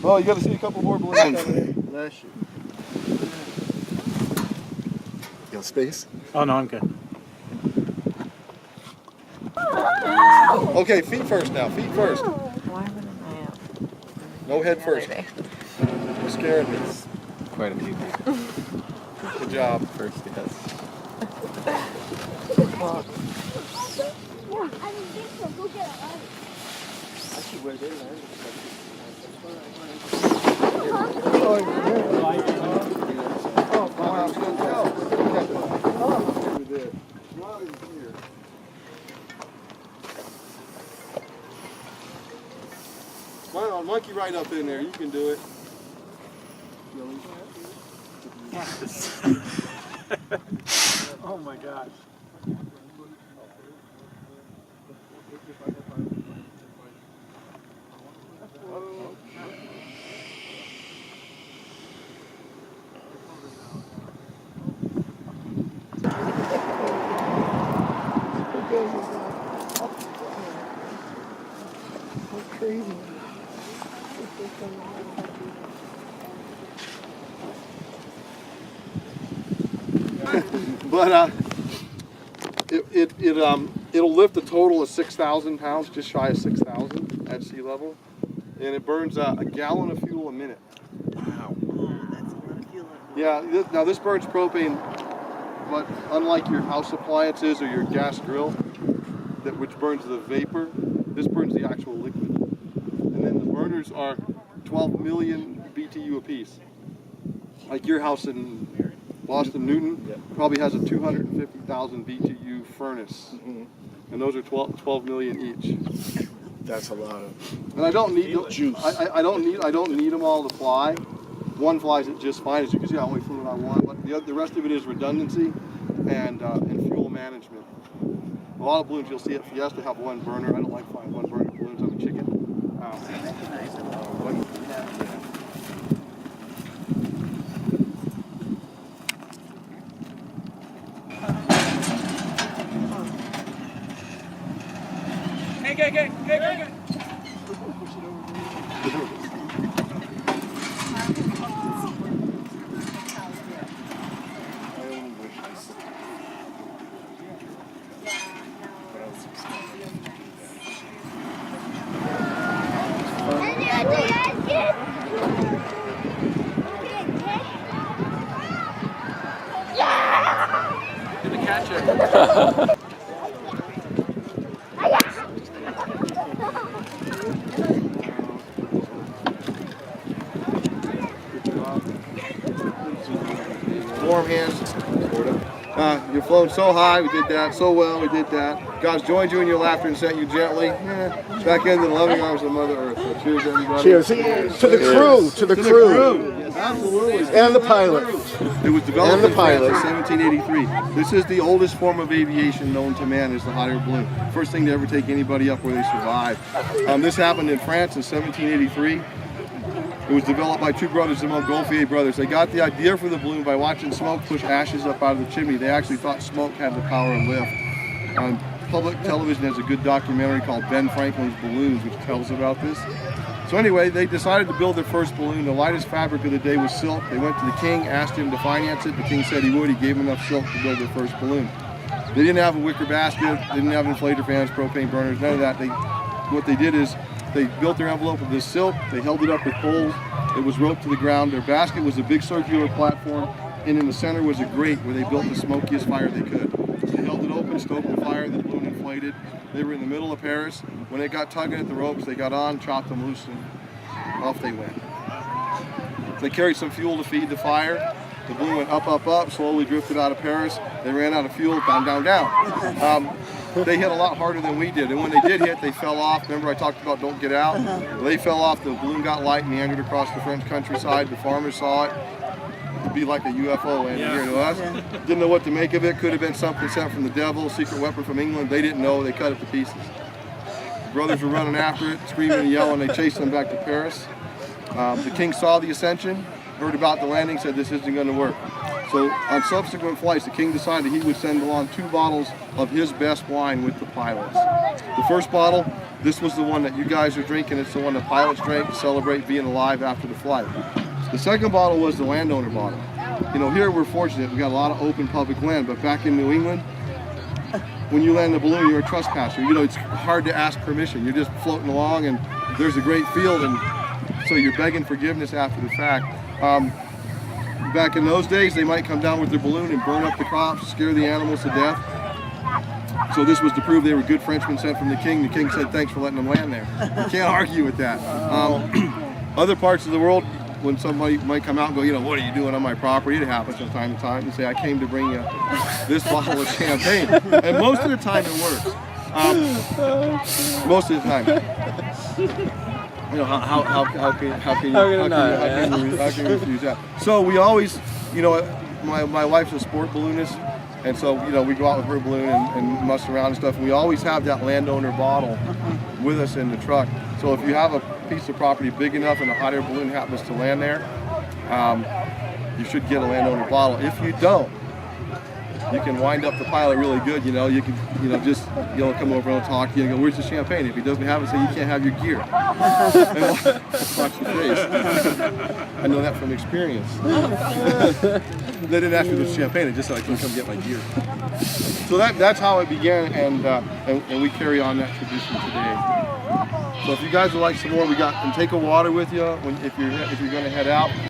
Oh, you got to see a couple more balloons coming in. Bless you. You got space? Oh, no, I'm good. Okay, feet first now. Feet first. Why wouldn't I have? No head first. You're scaring me. Quite a few people. Good job. First, yes. Well, Smile on, monkey right up in there. You can do it. Oh my gosh. crazy. But it'll lift a total of 6,000 pounds, just shy of 6,000 at sea level, and it burns a gallon of fuel a minute. Wow. Oh, that's a lot of fuel. Yeah. Now this burns propane, but unlike your house appliances or your gas grill, which burns the vapor, this burns the actual liquid. And then the burners are 12 million BTU apiece. Like your house in Boston Newton probably has a 250,000 BTU furnace, and those are 12 million each. That's a lot of And I don't need juice. I don't need them all to fly. One flies it just fine, as you can see. I only flew what I want, but the rest of it is redundancy and fuel management. A lot of balloons you'll see at Fiesta have one burner. I don't like flying one burner balloons. I'm a chicken. Hey. Gonna catch it. Warm hands. You've flown so high, we did that. So well, we did that. God's joined you in your laughter and sent you gently back into the loving arms of Mother Earth. So cheers, everybody. Cheers. To the crew. To the crew. Yes, absolutely. And the pilot. It was developed And the in France in pilot. 1783. This is the oldest form of aviation known to man, is the hot air balloon. First thing to ever take anybody up where they survived. This happened in France in 1783. It was developed by two brothers, the Montgolfier brothers. They got the idea for the balloon by watching smoke push ashes up out of the chimney. They actually thought smoke had the power to lift. Public television has a good documentary called Ben Franklin's Balloons, which tells about this. So anyway, they decided to build their first balloon. The lightest fabric of the day was silk. They went to the king, asked him to finance it. The king said he would. He gave them enough silk to build their first balloon. They didn't have a wicker basket, didn't have inflator fans, propane burners, none of that. What they did is they built their envelope of this silk. They held it up with poles. It was roped to the ground. Their basket was a big circular platform, and in the center was a grate where they built the smokiest fire they could. They held it open, stoked the fire, the balloon inflated. They were in the middle of Paris. When it got tugging at the ropes, they got on, chopped them loose, and off they went. They carried some fuel to feed the fire. The balloon went up, up, up, slowly drifted out of Paris. They ran out of fuel, down, down, down. They hit a lot harder than we did, and when they did hit, they fell off. Remember I talked about don't get out? Well, they fell off, the balloon got light, meandered across the French countryside. The farmers saw it. It'd be like a UFO landing here to us. Didn't know what to make of it. Could have been something sent from the devil, secret weapon from England. They didn't know. They cut it to pieces. The brothers were running after it, screaming and yelling. They chased them back to Paris. The king saw the Ascension, heard about the landing, said this isn't going to work. So on subsequent flights, the king decided he would send along 2 bottles of his best wine with the pilots. The first bottle, this was the one that you guys are drinking. It's the one the pilots drank to celebrate being alive after the flight. The second bottle was the landowner bottle. You know, here we're fortunate. We got a lot of open public land, but back in New England, when you land the balloon, you're a trespasser. You know, it's hard to ask permission. You're just floating along, and there's a great field, and so you're begging forgiveness after the fact. Back in those days, they might come down with their balloon and burn up the crops, scare the animals to death. So this was to prove they were good Frenchmen sent from the king. The king said, thanks for letting them land there. You can't argue with that. Other parts of the world, when somebody might come out and go, you know, what are you doing on my property? It happens from time to time. And say, I came to bring you this bottle of champagne. And most of the time it works. Most of the time. You know, how can you refuse that? So we always, you know, my wife's a sport balloonist, and so, you know, we go out with her balloon and mess around and stuff. And we always have that landowner bottle with us in the truck. So if you have a piece of property big enough and a hot air balloon happens to land there, you should get a landowner bottle. If you don't, you can wind up the pilot really good. You know, you can, you know, just, you know, come over and talk to you and go, where's the champagne? If he doesn't have it, say you can't have your gear. And watch your face. I know that from experience. They didn't ask me for the champagne, they just said I couldn't come get my gear. So that's how it began, and we carry on that tradition today. So if you guys would like some more, and take a water with you if you're going to head out.